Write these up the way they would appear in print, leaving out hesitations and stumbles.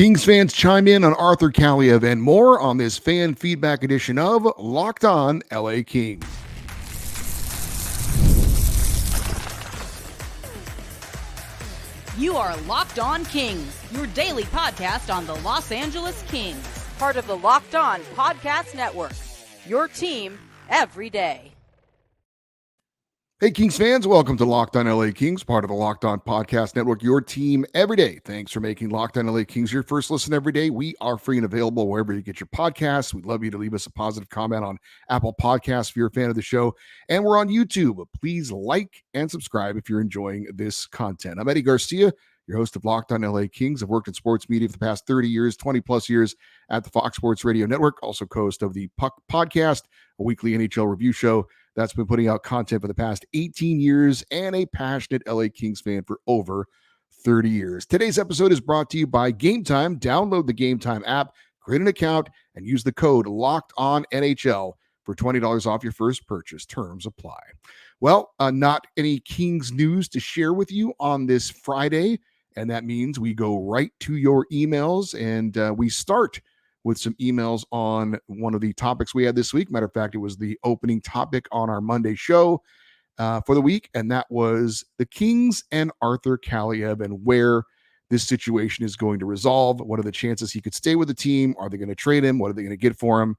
Kings fans, chime in on Arthur Kaliyev and more on this fan feedback edition of Locked On LA Kings. You are Locked On Kings, your daily podcast on the Los Angeles Kings, part of the Locked On Podcast Network, your team every day. Hey, Kings fans, welcome to Locked On LA Kings, part of the Locked On Podcast Network, your team every day. Thanks for making Locked On LA Kings your first listen every day. We are free and available wherever you get your podcasts. We'd love you to leave us a positive comment on Apple Podcasts if you're a fan of the show. And we're on YouTube. Please like and subscribe if you're enjoying this content. I'm Eddie Garcia, your host of Locked On LA Kings. I've worked in sports media for the past 30 years, 20 plus years at the Fox Sports Radio Network, also co-host of the Puck Podcast, a weekly NHL review show that's been putting out content for the past 18 years, and a passionate LA Kings fan for over 30 years. Today's episode is brought to you by Gametime. Download the Gametime app, create an account, and use the code LOCKEDONNHL for $20 off your first purchase. Terms apply. Well, not any Kings news to share with you on this Friday, and that means we go right to your emails, and we start with some emails on one of the topics we had this week. Matter of fact, it was the opening topic on our Monday show for the week, and that was the Kings and Arthur Kaliyev and where this situation is going to resolve. What are the chances he could stay with the team? Are they going to trade him? What are they going to get for him?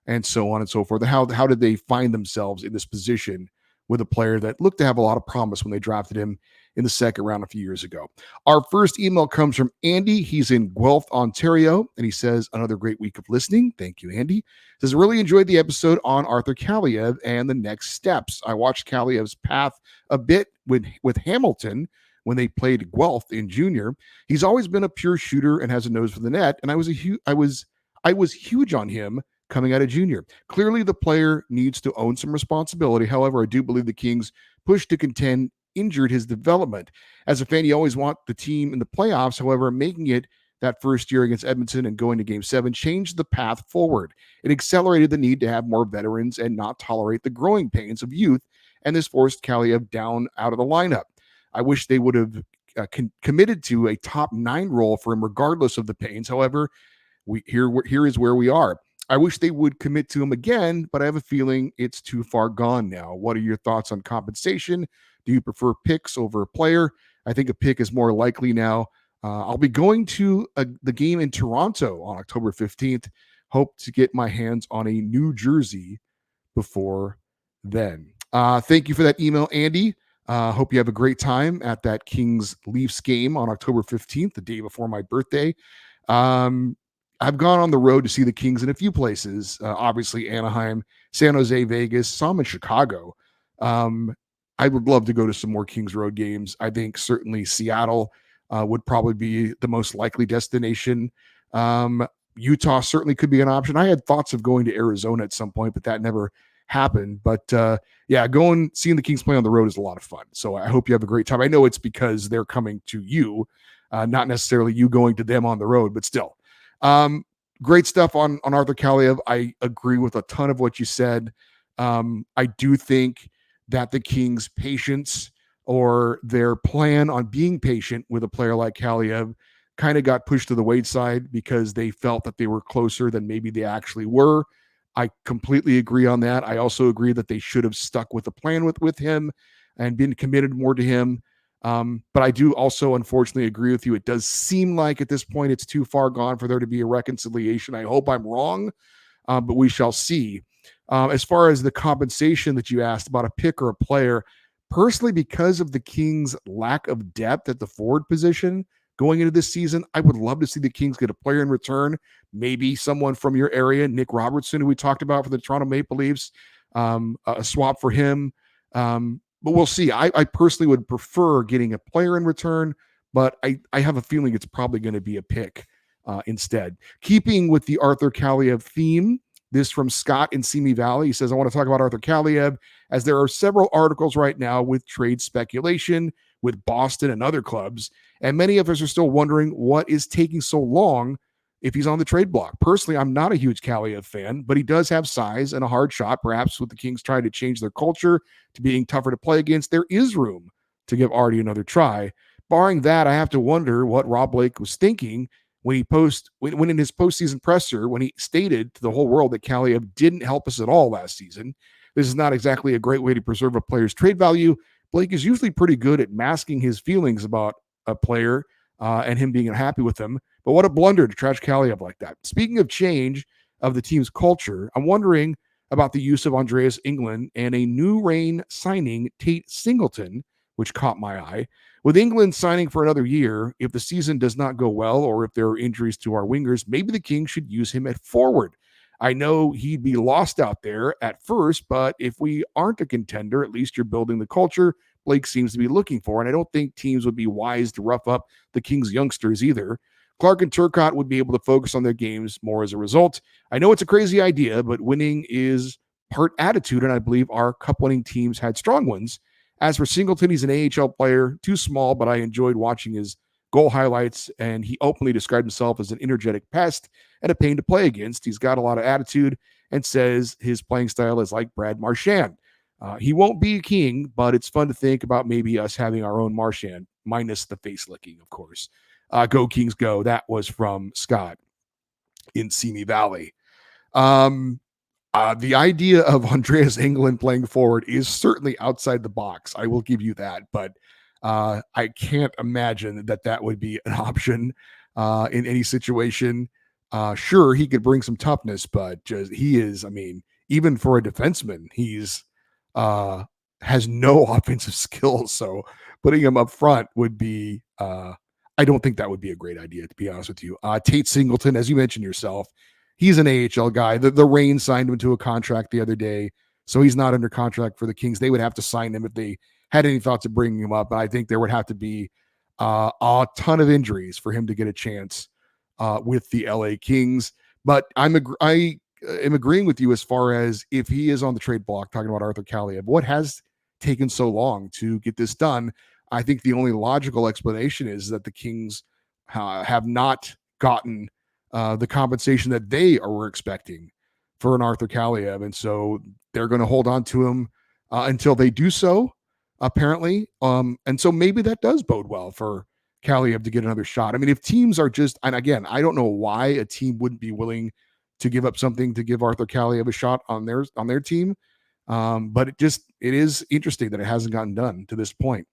And so on and so forth. How did they find themselves in this position with a player that looked to have a lot of promise when they drafted him in the second round a few years ago? Our first email comes from Andy. He's in Guelph, Ontario, and he says, another great week of listening. Thank you, Andy. He says, really enjoyed the episode on Arthur Kaliyev and the next steps. I watched Kaliyev's path a bit with Hamilton when they played Guelph in junior. He's always been a pure shooter and has a nose for the net, and I was huge on him coming out of junior. Clearly, the player needs to own some responsibility. However, I do believe the Kings' push to contend injured his development. As a fan, you always want the team in the playoffs. However, making it that first year against Edmonton and going to Game 7 changed the path forward. It accelerated the need to have more veterans and not tolerate the growing pains of youth, and this forced Kaliyev down out of the lineup. I wish they would have committed to a top 9 role for him regardless of the pains. However, here is where we are. I wish they would commit to him again, but I have a feeling it's too far gone now. What are your thoughts on compensation? Do you prefer picks over a player? I think a pick is more likely now. I'll be going to the game in Toronto on October 15th. Hope to get my hands on a new jersey before then. Thank you for that email, Andy. Hope you have a great time at that Kings-Leafs game on October 15th, the day before my birthday. I've gone on the road to see the Kings in a few places, obviously Anaheim, San Jose, Vegas, some in Chicago. I would love to go to some more Kings road games. I think certainly Seattle would probably be the most likely destination. Utah certainly could be an option. I had thoughts of going to Arizona at some point, but that never happened. But seeing the Kings play on the road is a lot of fun. So I hope you have a great time. I know it's because they're coming to you, not necessarily you going to them on the road, but still. Great stuff on Arthur Kaliyev. I agree with a ton of what you said. I do think that the Kings' patience or their plan on being patient with a player like Kaliyev kind of got pushed to the wayside because they felt that they were closer than maybe they actually were. I completely agree on that. I also agree that they should have stuck with the plan with him and been committed more to him. But I do also, unfortunately, agree with you. It does seem like at this point it's too far gone for there to be a reconciliation. I hope I'm wrong, but we shall see. As far as the compensation that you asked about a pick or a player, personally, because of the Kings' lack of depth at the forward position going into this season, I would love to see the Kings get a player in return, maybe someone from your area, Nick Robertson, who we talked about for the Toronto Maple Leafs, a swap for him. But we'll see. I personally would prefer getting a player in return, but I have a feeling it's probably going to be a pick instead. Keeping with the Arthur Kaliyev theme, this from Scott in Simi Valley. He says, I want to talk about Arthur Kaliyev as there are several articles right now with trade speculation with Boston and other clubs, and many of us are still wondering what is taking so long if he's on the trade block. Personally, I'm not a huge Kaliyev fan, but he does have size and a hard shot. Perhaps with the Kings trying to change their culture to being tougher to play against, there is room to give Artie another try. Barring that, I have to wonder what Rob Blake was thinking when in his postseason presser, when he stated to the whole world that Kaliyev didn't help us at all last season. This is not exactly a great way to preserve a player's trade value. Blake is usually pretty good at masking his feelings about a player and him being unhappy with them. But what a blunder to trash Kaliyev like that. Speaking of change of the team's culture, I'm wondering about the use of Andreas England and a new reign signing, Tate Singleton, which caught my eye. With England signing for another year, if the season does not go well or if there are injuries to our wingers, maybe the Kings should use him at forward. I know he'd be lost out there at first, but if we aren't a contender, at least you're building the culture Blake seems to be looking for. And I don't think teams would be wise to rough up the Kings youngsters either. Clark and Turcotte would be able to focus on their games more as a result. I know it's a crazy idea, but winning is part attitude, and I believe our cup-winning teams had strong ones. As for Singleton, he's an AHL player, too small, but I enjoyed watching his goal highlights, and he openly described himself as an energetic pest and a pain to play against. He's got a lot of attitude and says his playing style is like Brad Marchand. He won't be a king, but it's fun to think about maybe us having our own Marchand, minus the face licking, of course. Go Kings, go. That was from Scott in Simi Valley. The idea of Andreas England playing forward is certainly outside the box. I will give you that, but I can't imagine that would be an option in any situation. Sure, he could bring some toughness, but he is, I mean, even for a defenseman, he's has no offensive skills. So putting him up front would be, I don't think that would be a great idea, to be honest with you. Tate Singleton, as you mentioned yourself, he's an AHL guy. The Reign signed him to a contract the other day, so he's not under contract for the Kings. They would have to sign him if they had any thoughts of bringing him up. But I think there would have to be a ton of injuries for him to get a chance with the LA Kings. But I am agreeing with you as far as if he is on the trade block, talking about Arthur Kaliyev. What has taken so long to get this done? I think the only logical explanation is that the Kings have not gotten the compensation that they were expecting for an Arthur Kaliyev. And so they're going to hold on to him until they do so, apparently. And so maybe that does bode well for Kaliyev to get another shot. I mean, if teams are just, and again, I don't know why a team wouldn't be willing to give up something to give Arthur Kaliyev a shot on their team. But it is interesting that it hasn't gotten done to this point.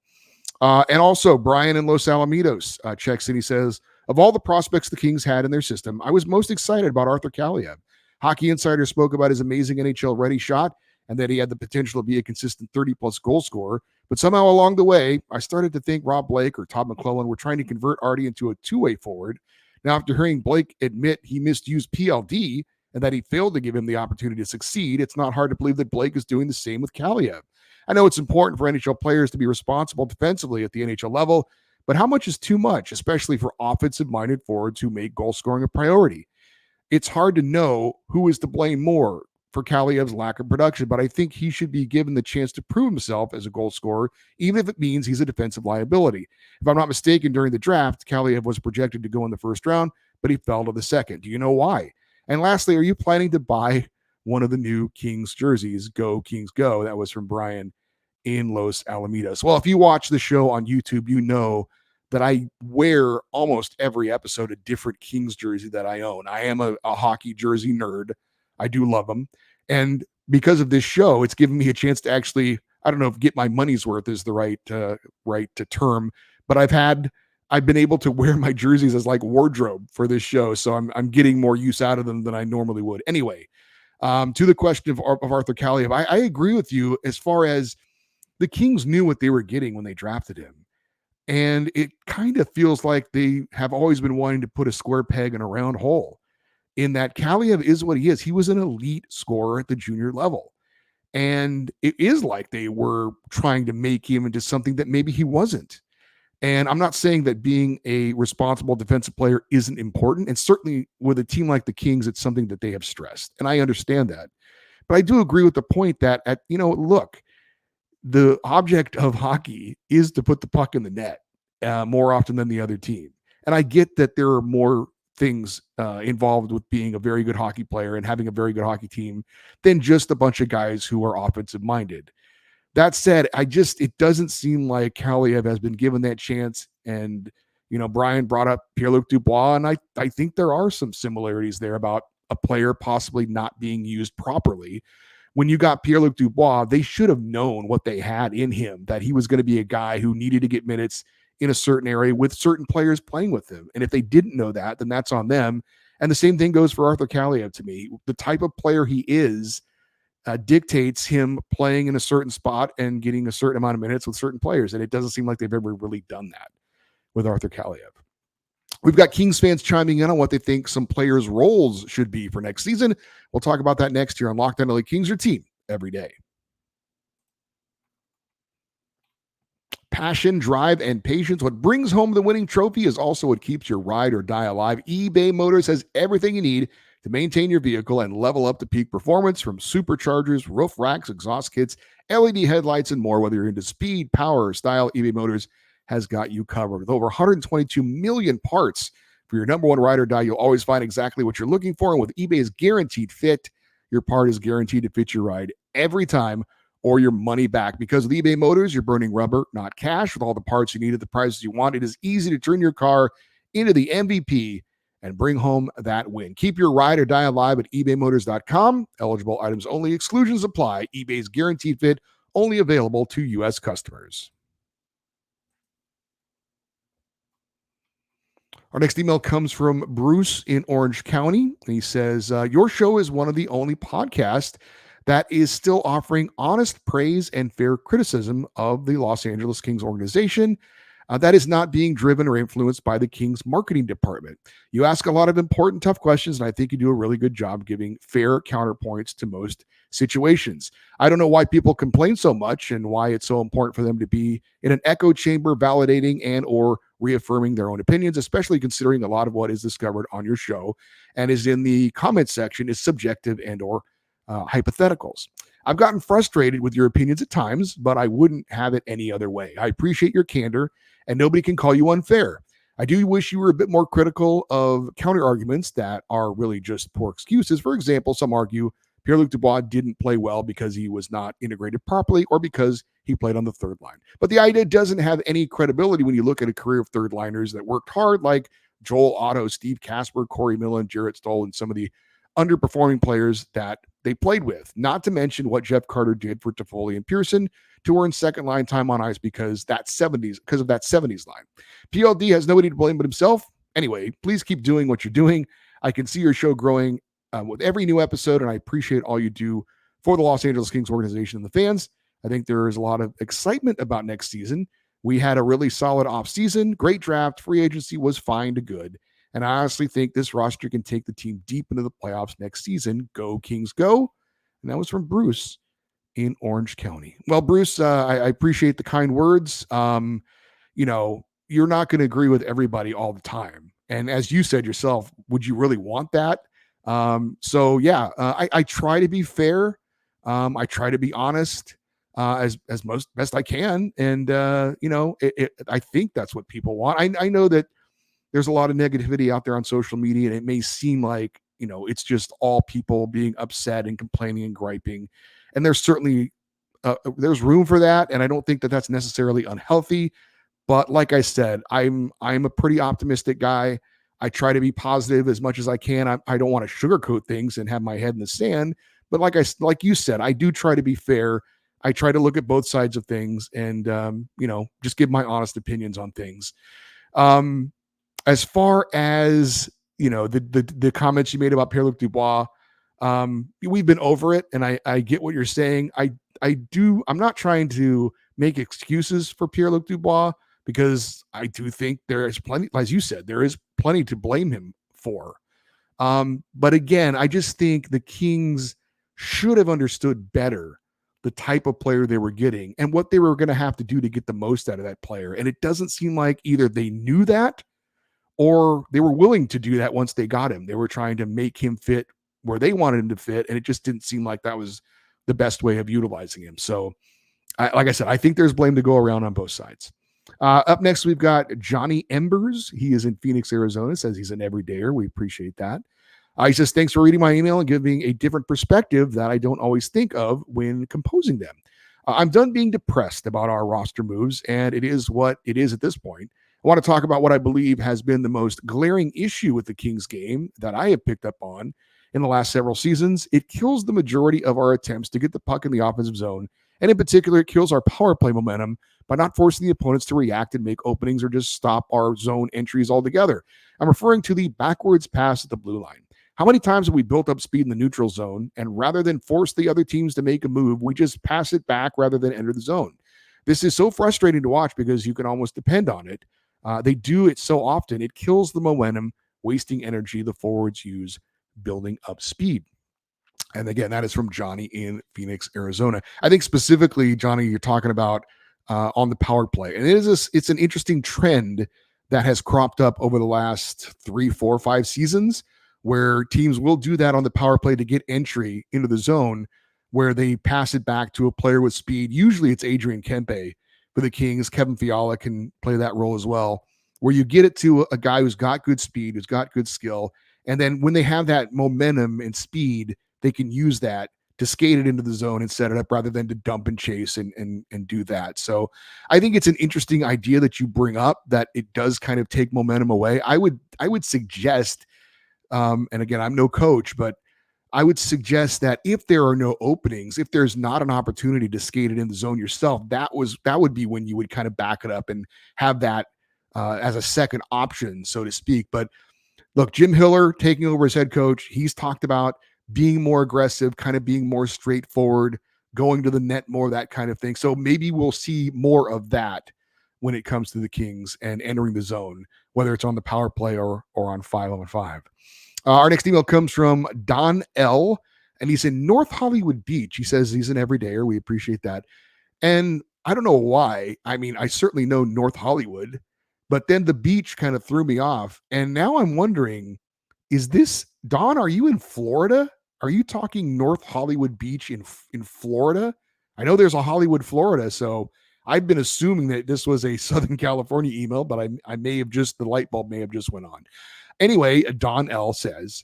And also Brian in Los Alamitos checks in. He says, of all the prospects the Kings had in their system, I was most excited about Arthur Kaliyev. Hockey Insider spoke about his amazing NHL ready shot and that he had the potential to be a consistent 30-plus goal scorer. But somehow along the way, I started to think Rob Blake or Todd McClellan were trying to convert Artie into a two-way forward. Now, after hearing Blake admit he misused PLD and that he failed to give him the opportunity to succeed, it's not hard to believe that Blake is doing the same with Kaliyev. I know it's important for NHL players to be responsible defensively at the NHL level, but how much is too much, especially for offensive-minded forwards who make goal scoring a priority? It's hard to know who is to blame more for Kaliyev's lack of production, but I think he should be given the chance to prove himself as a goal scorer, even if it means he's a defensive liability. If I'm not mistaken, during the draft, Kaliyev was projected to go in the first round, but he fell to the second. Do you know why? And lastly, are you planning to buy one of the new Kings jerseys? Go Kings, go. That was from Brian in Los Alamitos. Well, if you watch the show on YouTube, you know that I wear almost every episode a different Kings jersey that I own. I am a hockey jersey nerd. I do love them. And because of this show, it's given me a chance to actually, I don't know if get my money's worth is the right term, but I've been able to wear my jerseys as like wardrobe for this show. So I'm getting more use out of them than I normally would. Anyway, to the question of Arthur Kaliyev, I agree with you as far as the Kings knew what they were getting when they drafted him. And it kind of feels like they have always been wanting to put a square peg in a round hole, in that Kaliyev is what he is. He was an elite scorer at the junior level. And it is like they were trying to make him into something that maybe he wasn't. And I'm not saying that being a responsible defensive player isn't important. And certainly with a team like the Kings, it's something that they have stressed. And I understand that. But I do agree with the point that, look, the object of hockey is to put the puck in the net more often than the other team. And I get that there are more things involved with being a very good hockey player and having a very good hockey team than just a bunch of guys who are offensive minded. That said, it doesn't seem like Kaliyev has been given that chance. And, Brian brought up Pierre-Luc Dubois, and I think there are some similarities there about a player possibly not being used properly. When you got Pierre-Luc Dubois, they should have known what they had in him, that he was going to be a guy who needed to get minutes in a certain area with certain players playing with him. And if they didn't know that, then that's on them. And the same thing goes for Arthur Kaliyev to me. The type of player he is dictates him playing in a certain spot and getting a certain amount of minutes with certain players. And it doesn't seem like they've ever really done that with Arthur Kaliyev. We've got Kings fans chiming in on what they think some players' roles should be for next season. We'll talk about that next year on Locked On LA Kings, your team every day. Passion, drive, and patience. What brings home the winning trophy is also what keeps your ride or die alive. eBay Motors has everything you need to maintain your vehicle and level up to peak performance, from superchargers, roof racks, exhaust kits, LED headlights, and more. Whether you're into speed, power, or style, eBay Motors has got you covered. With over 122 million parts for your number one ride or die, you'll always find exactly what you're looking for. And with eBay's guaranteed fit, your part is guaranteed to fit your ride every time, or your money back. Because with eBay Motors, you're burning rubber, not cash. With all the parts you need at the prices you want, it is easy to turn your car into the MVP and bring home that win. Keep your ride or die alive at ebaymotors.com. Eligible items only. Exclusions apply. eBay's guaranteed fit, only available to U.S. customers. Our next email comes from Bruce in Orange County. He says, your show is one of the only podcasts that is still offering honest praise and fair criticism of the Los Angeles Kings organization that is not being driven or influenced by the Kings marketing department. You ask a lot of important, tough questions, and I think you do a really good job giving fair counterpoints to most situations. I don't know why people complain so much and why it's so important for them to be in an echo chamber validating and or reaffirming their own opinions, especially considering a lot of what is discovered on your show and is in the comments section is subjective and or hypotheticals. I've gotten frustrated with your opinions at times, but I wouldn't have it any other way. I appreciate your candor, and nobody can call you unfair. I do wish you were a bit more critical of counter arguments that are really just poor excuses. For example, some argue Pierre-Luc Dubois didn't play well because he was not integrated properly or because he played on the third line. But the idea doesn't have any credibility when you look at a career of third liners that worked hard, like Joel Otto, Steve Kasper, Corey Millen, Jarrett Stoll, and some of the underperforming players that they played with. Not to mention what Jeff Carter did for Toffoli and Pearson to earn second line time on ice because of that 70s line. PLD has nobody to blame but himself. Anyway, please keep doing what you're doing. I can see your show growing with every new episode, and I appreciate all you do for the Los Angeles Kings organization and the fans. I think there is a lot of excitement about next season. We had a really solid offseason, great draft, free agency was fine to good. And I honestly think this roster can take the team deep into the playoffs next season. Go Kings, go. And that was from Bruce in Orange County. Well, Bruce, I appreciate the kind words. You're not going to agree with everybody all the time. And as you said yourself, would you really want that? I try to be fair. I try to be honest as best I can. And, I think that's what people want. I know that there's a lot of negativity out there on social media, and it may seem like, it's just all people being upset and complaining and griping. And there's certainly, there's room for that. And I don't think that that's necessarily unhealthy, but like I said, I'm a pretty optimistic guy. I try to be positive as much as I can. I don't want to sugarcoat things and have my head in the sand, but like you said, I do try to be fair. I try to look at both sides of things and, just give my honest opinions on things. As far as, the comments you made about Pierre-Luc Dubois, we've been over it, and I get what you're saying. I'm not trying to make excuses for Pierre-Luc Dubois, because I do think there is plenty, as you said, there is plenty to blame him for. But again, I just think the Kings should have understood better the type of player they were getting and what they were going to have to do to get the most out of that player. And it doesn't seem like either they knew that or they were willing to do that once they got him. They were trying to make him fit where they wanted him to fit, and it just didn't seem like that was the best way of utilizing him. So, like I said, I think there's blame to go around on both sides. Up next, we've got Johnny Embers. He is in Phoenix, Arizona, says he's an everydayer. We appreciate that. He says, thanks for reading my email and giving a different perspective that I don't always think of when composing them. I'm done being depressed about our roster moves, and it is what it is at this point. I want to talk about what I believe has been the most glaring issue with the Kings game that I have picked up on in the last several seasons. It kills the majority of our attempts to get the puck in the offensive zone. And in particular, it kills our power play momentum by not forcing the opponents to react and make openings or just stop our zone entries altogether. I'm referring to the backwards pass at the blue line. How many times have we built up speed in the neutral zone, and rather than force the other teams to make a move, we just pass it back rather than enter the zone? This is so frustrating to watch because you can almost depend on it. They do it so often, it kills the momentum, wasting energy the forwards use building up speed. And again, that is from Johnny in Phoenix, Arizona. I think specifically, Johnny, you're talking about on the power play. And it's an interesting trend that has cropped up over the last 3, 4, 5 seasons where teams will do that on the power play to get entry into the zone where they pass it back to a player with speed. Usually it's Adrian Kempe for the Kings. Kevin Fiala can play that role as well, where you get it to a guy who's got good speed, who's got good skill. And then when they have that momentum and speed, they can use that to skate it into the zone and set it up rather than to dump and chase and do that. So I think it's an interesting idea that you bring up, that it does kind of take momentum away. I would suggest, and again, I'm no coach, but I would suggest that if there are no openings, if there's not an opportunity to skate it in the zone yourself, that would be when you would kind of back it up and have that as a second option, so to speak. But look, Jim Hiller taking over as head coach, he's talked about being more aggressive, kind of being more straightforward, going to the net more, that kind of thing. So maybe we'll see more of that when it comes to the Kings and entering the zone, whether it's on the power play or on 5-on-5. Our next email comes from Don L., and he's in North Hollywood Beach. He says he's an everydayer. We appreciate that. And I don't know why. I mean, I certainly know North Hollywood, but then the beach kind of threw me off. And now I'm wondering, is this, Don, are you in Florida? Are you talking North Hollywood Beach in Florida? I know there's a Hollywood, Florida, so I've been assuming that this was a Southern California email, but I may have just, the light bulb may have just went on. Anyway, Don L. says,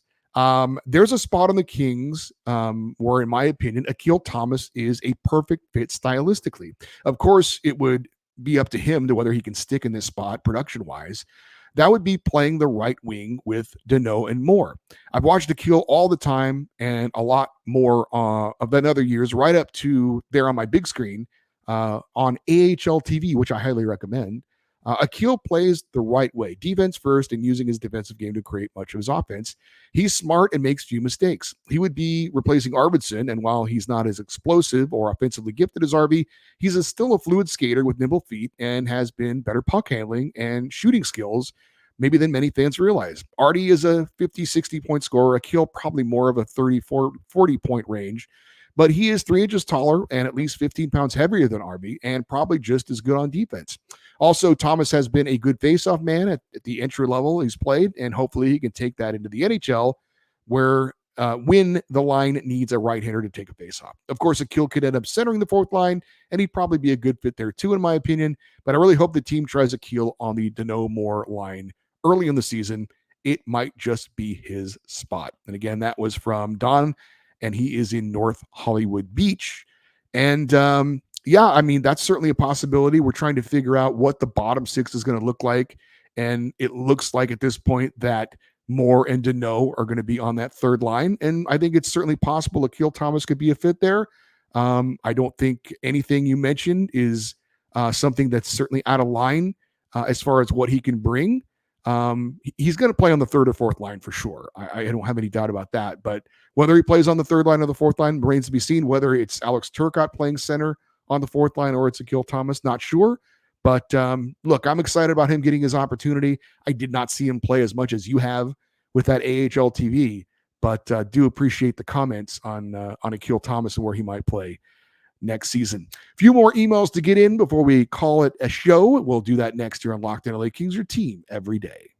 there's a spot on the Kings where, in my opinion, Akil Thomas is a perfect fit stylistically. Of course, it would be up to him to whether he can stick in this spot production-wise. That would be playing the right wing with Deneau and Moore. I've watched Akil all the time and a lot more than other years, right up to there on my big screen on AHL TV, which I highly recommend. Akil plays the right way, defense first, and using his defensive game to create much of his offense. He's smart and makes few mistakes. He would be replacing Arvidsson, and while he's not as explosive or offensively gifted as Arby, he's still a fluid skater with nimble feet and has been better puck handling and shooting skills maybe than many fans realize. Artie is a 50, 60-point scorer. Akil probably more of a 34, 40-point range. But he is 3 inches taller and at least 15 pounds heavier than Arby and probably just as good on defense. Also, Thomas has been a good faceoff man at the entry level he's played, and hopefully he can take that into the NHL where when the line needs a right-hander to take a faceoff. Of course, Akil could end up centering the fourth line, and he'd probably be a good fit there too, in my opinion. But I really hope the team tries Akil on the Deneau-Moore line early in the season. It might just be his spot. And again, that was from Don, and he is in North Hollywood Beach. And yeah, I mean, that's certainly a possibility. We're trying to figure out what the bottom six is going to look like. And it looks like at this point that Moore and Deneau are going to be on that third line. And I think it's certainly possible Akil Thomas could be a fit there. I don't think anything you mentioned is something that's certainly out of line as far as what he can bring. He's going to play on the third or fourth line for sure. I don't have any doubt about that. But whether he plays on the third line or the fourth line remains to be seen. Whether it's Alex Turcotte playing center on the fourth line or it's Akil Thomas, not sure. But look, I'm excited about him getting his opportunity. I did not see him play as much as you have with that AHL TV, but do appreciate the comments on Akil Thomas and where he might play next season. A few more emails to get in before we call it a show. We'll do that next year on Locked On LA Kings, your team every day.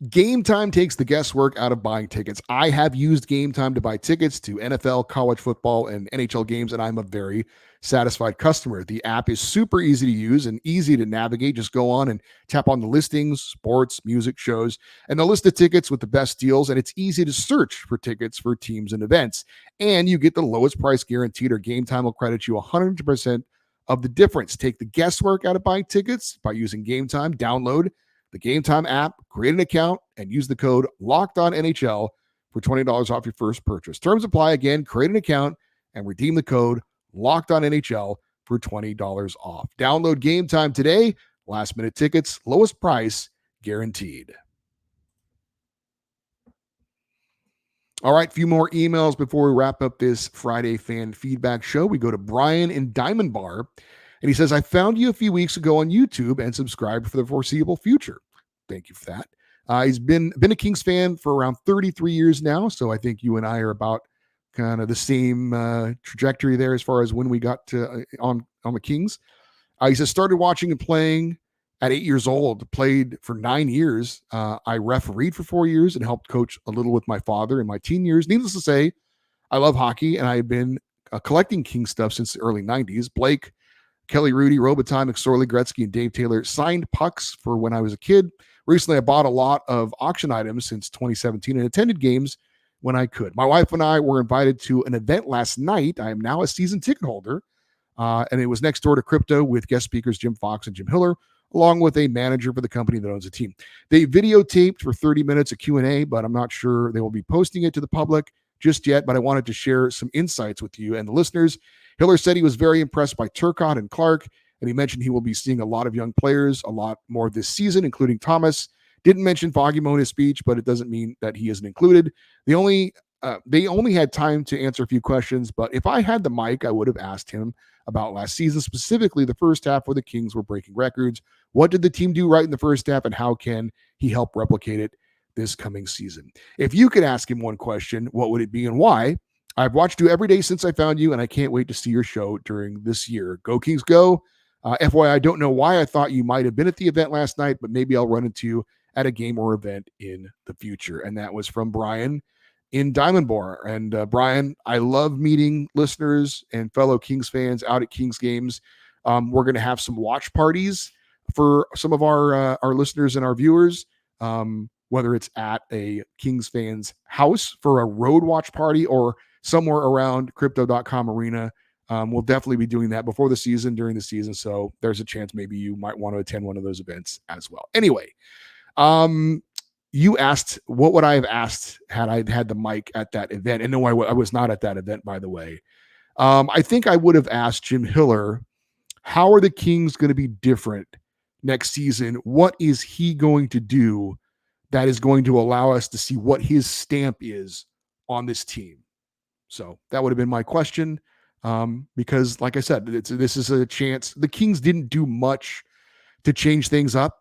Gametime takes the guesswork out of buying tickets. I have used Gametime to buy tickets to NFL, college football, and NHL games, and I'm a very satisfied customer. The app is super easy to use and easy to navigate. Just go on and tap on the listings, sports, music, shows, and the list of tickets with the best deals, and it's easy to search for tickets for teams and events. And you get the lowest price guaranteed, or Gametime will credit you 100% of the difference. Take the guesswork out of buying tickets by using Gametime. Download the Gametime app, create an account, and use the code LOCKEDONNHL for $20 off your first purchase. Terms apply. Again, create an account and redeem the code LOCKEDONNHL for $20 off. Download Gametime today. Last minute tickets, lowest price guaranteed. All right, a few more emails before we wrap up this Friday fan feedback show. We go to Brian in Diamond Bar, and he says, I found you a few weeks ago on YouTube and subscribed for the foreseeable future. Thank you for that. He's been a Kings fan for around 33 years now, so I think you and I are about kind of the same trajectory there as far as when we got to on the Kings. He says, started watching and playing at 8 years old, played for 9 years. I refereed for 4 years and helped coach a little with my father in my teen years. Needless to say, I love hockey, and I've been collecting King stuff since the early 90s. Blake, Kelly Rudy, Robitaille, McSorley, Gretzky, and Dave Taylor signed pucks for when I was a kid. Recently, I bought a lot of auction items since 2017 and attended games when I could. My wife and I were invited to an event last night. I am now a season ticket holder, and it was next door to Crypto with guest speakers Jim Fox and Jim Hiller, along with a manager for the company that owns the team. They videotaped for 30 minutes a Q&A, but I'm not sure they will be posting it to the public just yet, but I wanted to share some insights with you and the listeners. Hiller said he was very impressed by Turcotte and Clark, and he mentioned he will be seeing a lot of young players a lot more this season, including Thomas. Didn't mention Foggymo in his speech, but it doesn't mean that he isn't included. They only had time to answer a few questions, but if I had the mic, I would have asked him about last season, specifically the first half where the Kings were breaking records. What did the team do right in the first half, and how can he help replicate it this coming season? If you could ask him one question, what would it be and why? I've watched you every day since I found you, and I can't wait to see your show during this year. Go Kings, go. FYI, I don't know why I thought you might have been at the event last night, but maybe I'll run into you at a game or event in the future. And that was from Brian in Diamond Bar. And Brian, I love meeting listeners and fellow Kings fans out at Kings games. We're going to have some watch parties for some of our listeners and our viewers, whether it's at a Kings fans house for a road watch party or somewhere around crypto.com arena. We'll definitely be doing that before the season, during the season. So there's a chance maybe you might want to attend one of those events as well. Anyway, you asked, what would I have asked had I had the mic at that event? And no, I was not at that event, by the way. I think I would have asked Jim Hiller, how are the Kings going to be different next season? What is he going to do that is going to allow us to see what his stamp is on this team? So that would have been my question. Because like I said, this is a chance. The Kings didn't do much to change things up.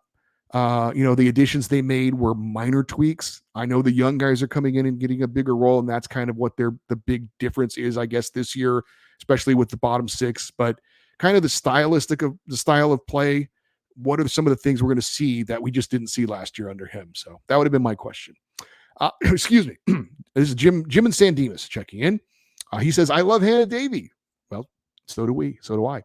The additions they made were minor tweaks. I know the young guys are coming in and getting a bigger role, and that's kind of what the big difference is, I guess, this year, especially with the bottom six. But kind of the style of play, what are some of the things we're going to see that we just didn't see last year under him? So that would have been my question. Excuse me. This is Jim and San Dimas checking in. He says, I love Hannah Davey. Well, so do we. So do I.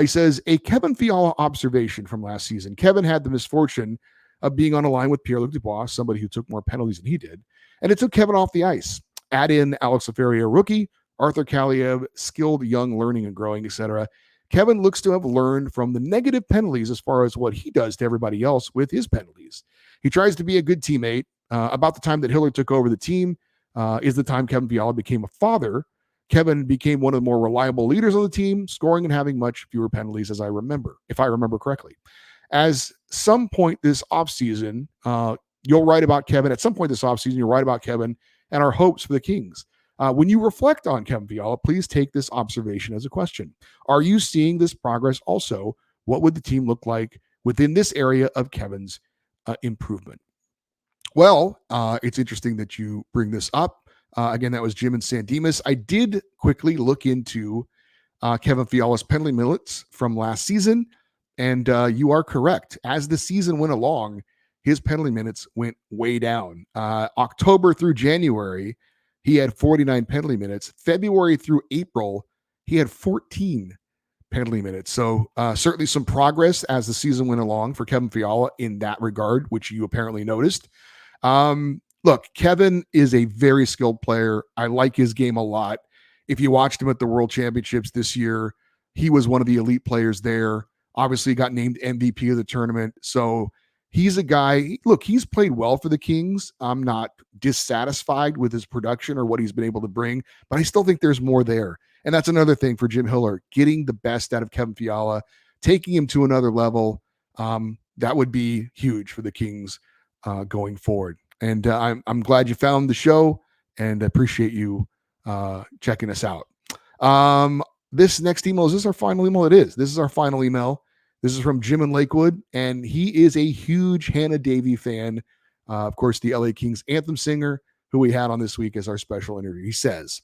He says, a Kevin Fiala observation from last season. Kevin had the misfortune of being on a line with Pierre-Luc Dubois, somebody who took more penalties than he did, and it took Kevin off the ice. Add in Alex Laferriere, rookie, Arthur Kaliyev, skilled, young, learning and growing, etc. Kevin looks to have learned from the negative penalties as far as what he does to everybody else with his penalties. He tries to be a good teammate. About the time that Hiller took over the team is the time Kevin Fiala became a father. Kevin became one of the more reliable leaders on the team, scoring and having much fewer penalties, if I remember correctly. As some point this offseason, you'll write about Kevin. At some point this offseason, you'll write about Kevin and our hopes for the Kings. When you reflect on Kevin Fiala, please take this observation as a question. Are you seeing this progress also? What would the team look like within this area of Kevin's improvement? Well, it's interesting that you bring this up. Again, that was Jim and San Dimas. I did quickly look into Kevin Fiala's penalty minutes from last season, and you are correct. As the season went along, his penalty minutes went way down. October through January, he had 49 penalty minutes. February through April, he had 14 penalty minutes. So certainly some progress as the season went along for Kevin Fiala in that regard, which you apparently noticed. Look, Kevin is a very skilled player. I like his game a lot. If you watched him at the World Championships this year, he was one of the elite players there. Obviously got named MVP of the tournament. So he's a guy, look, he's played well for the Kings. I'm not dissatisfied with his production or what he's been able to bring, but I still think there's more there. And that's another thing for Jim Hiller, getting the best out of Kevin Fiala, taking him to another level. That would be huge for the Kings going forward. And I'm glad you found the show and appreciate you checking us out. This next email, is this our final email? It is. This is our final email. This is from Jim in Lakewood, and he is a huge Hannah Davey fan. Of course, the LA Kings anthem singer who we had on this week as our special interview. He says,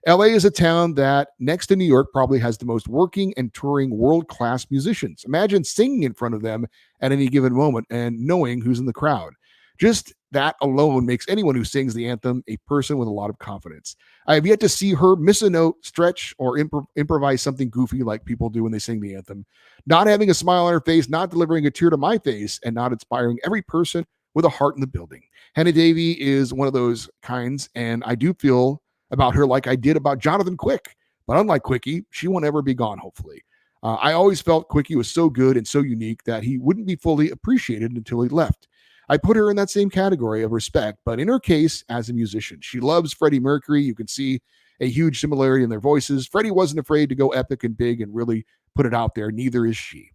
LA is a town that, next to New York, probably has the most working and touring world-class musicians. Imagine singing in front of them at any given moment and knowing who's in the crowd. Just that alone makes anyone who sings the anthem a person with a lot of confidence. I have yet to see her miss a note, stretch, or improvise something goofy like people do when they sing the anthem. Not having a smile on her face, not delivering a tear to my face, and not inspiring every person with a heart in the building. Hannah Davey is one of those kinds, and I do feel about her like I did about Jonathan Quick. But unlike Quickie, she won't ever be gone, hopefully. I always felt Quickie was so good and so unique that he wouldn't be fully appreciated until he left. I put her in that same category of respect, but in her case, as a musician, she loves Freddie Mercury. You can see a huge similarity in their voices. Freddie wasn't afraid to go epic and big and really put it out there. Neither is she.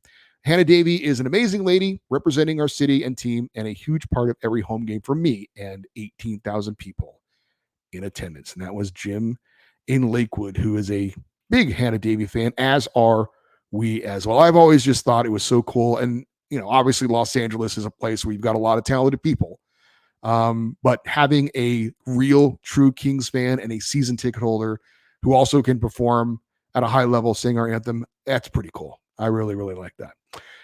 Hannah Davey is an amazing lady representing our city and team and a huge part of every home game for me and 18,000 people in attendance. And that was Jim in Lakewood, who is a big Hannah Davey fan, as are we as well. I've always just thought it was so cool. And obviously Los Angeles is a place where you've got a lot of talented people. But having a real, true Kings fan and a season ticket holder who also can perform at a high level, sing our anthem, that's pretty cool. I really, really like that.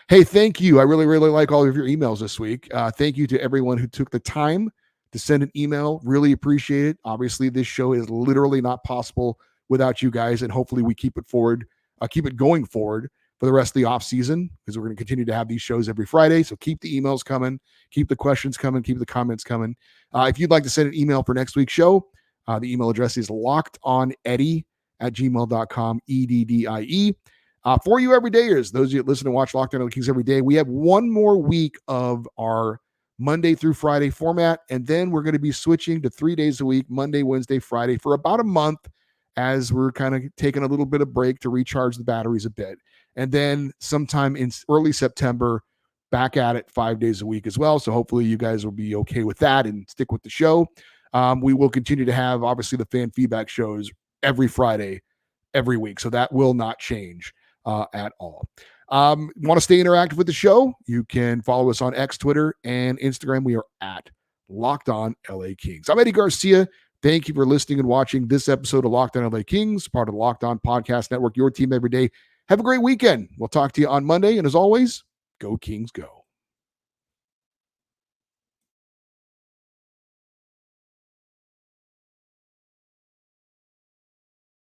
Hey, thank you. I really, really like all of your emails this week. Thank you to everyone who took the time to send an email. Really appreciate it. Obviously, this show is literally not possible without you guys, and hopefully we keep it going forward for the rest of the off season, because we're going to continue to have these shows every Friday. So keep the emails coming, keep the questions coming, keep the comments coming. If you'd like to send an email for next week's show, the email address is lockedoneddie@gmail.com, EDDIE. For you everydayers, those of you that listen and watch Locked On LA Kings every day, we have one more week of our Monday through Friday format, and then we're going to be switching to 3 days a week, Monday, Wednesday, Friday, for about a month, as we're kind of taking a little bit of break to recharge the batteries a bit. And then sometime in early September, back at it 5 days a week as well. So hopefully you guys will be okay with that and stick with the show. We will continue to have, obviously, the fan feedback shows every Friday, every week. So that will not change at all. Want to stay interactive with the show? You can follow us on X, Twitter, and Instagram. We are at Locked On LA Kings. I'm Eddie Garcia. Thank you for listening and watching this episode of Locked On LA Kings, part of the Locked On Podcast Network, your team every day. Have a great weekend. We'll talk to you on Monday. And as always, go Kings, go.